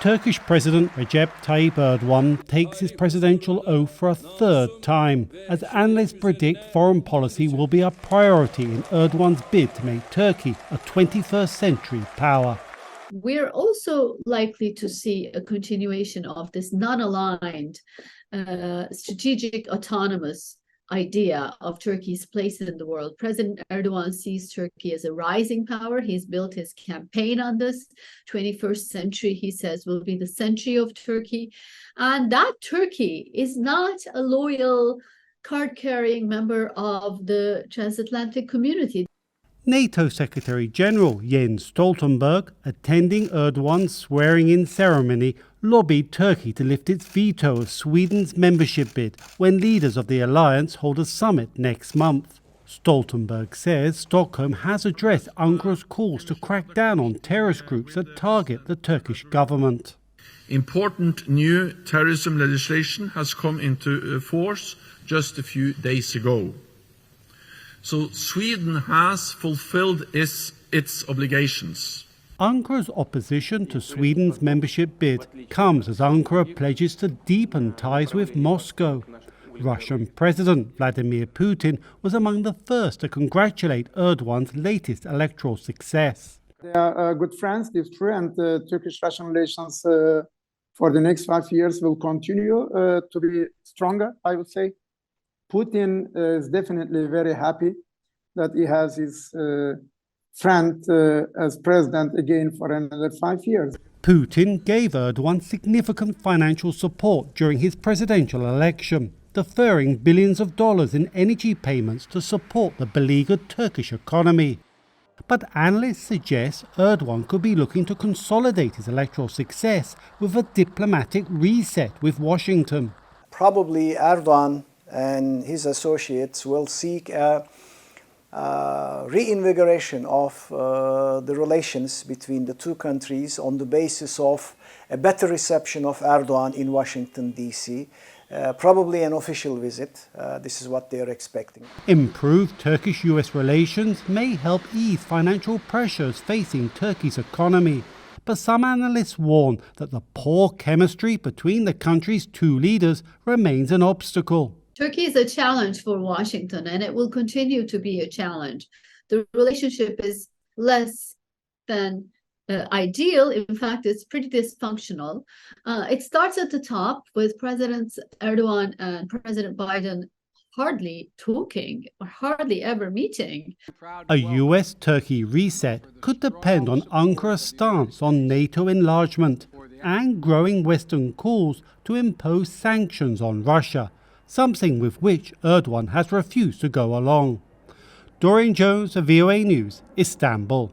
Turkish President Recep Tayyip Erdogan takes his presidential oath for a third time, as analysts predict foreign policy will be a priority in Erdogan's bid to make Turkey a 21st century power. We're also likely to see a continuation of this non-aligned, strategic, autonomous idea of Turkey's place in the world. President Erdogan sees Turkey as a rising power. He's built his campaign on this. 21st century, he says, will be the century of Turkey. And that Turkey is not a loyal, card-carrying member of the transatlantic community. NATO Secretary-General Jens Stoltenberg, attending Erdogan's swearing-in ceremony, lobbied Turkey to lift its veto of Sweden's membership bid when leaders of the alliance hold a summit next month. Stoltenberg says Stockholm has addressed Ankara's calls to crack down on terrorist groups that target the Turkish government. Important new terrorism legislation has come into force just a few days ago. So Sweden has fulfilled its obligations. Ankara's opposition to Sweden's membership bid comes as Ankara pledges to deepen ties with Moscow. Russian President Vladimir Putin was among the first to congratulate Erdogan's latest electoral success. They are good friends, it's true, and Turkish-Russian relations for the next 5 years will continue to be stronger, I would say. Putin is definitely very happy that he has his friend as president again for another 5 years. Putin gave Erdogan significant financial support during his presidential election, deferring billions of dollars in energy payments to support the beleaguered Turkish economy. But analysts suggest Erdogan could be looking to consolidate his electoral success with a diplomatic reset with Washington. Probably Erdogan and his associates will seek a reinvigoration of the relations between the two countries on the basis of a better reception of Erdogan in Washington, D.C., probably an official visit. This is what they are expecting. Improved Turkish-US relations may help ease financial pressures facing Turkey's economy. But some analysts warn that the poor chemistry between the country's two leaders remains an obstacle. Turkey is a challenge for Washington, and it will continue to be a challenge. The relationship is less than ideal. In fact, it's pretty dysfunctional. It starts at the top with Presidents Erdogan and President Biden hardly talking or hardly ever meeting. A US-Turkey reset could depend on Ankara's stance on NATO enlargement and growing Western calls to impose sanctions on Russia, something with which Erdogan has refused to go along. Doreen Jones of VOA News, Istanbul.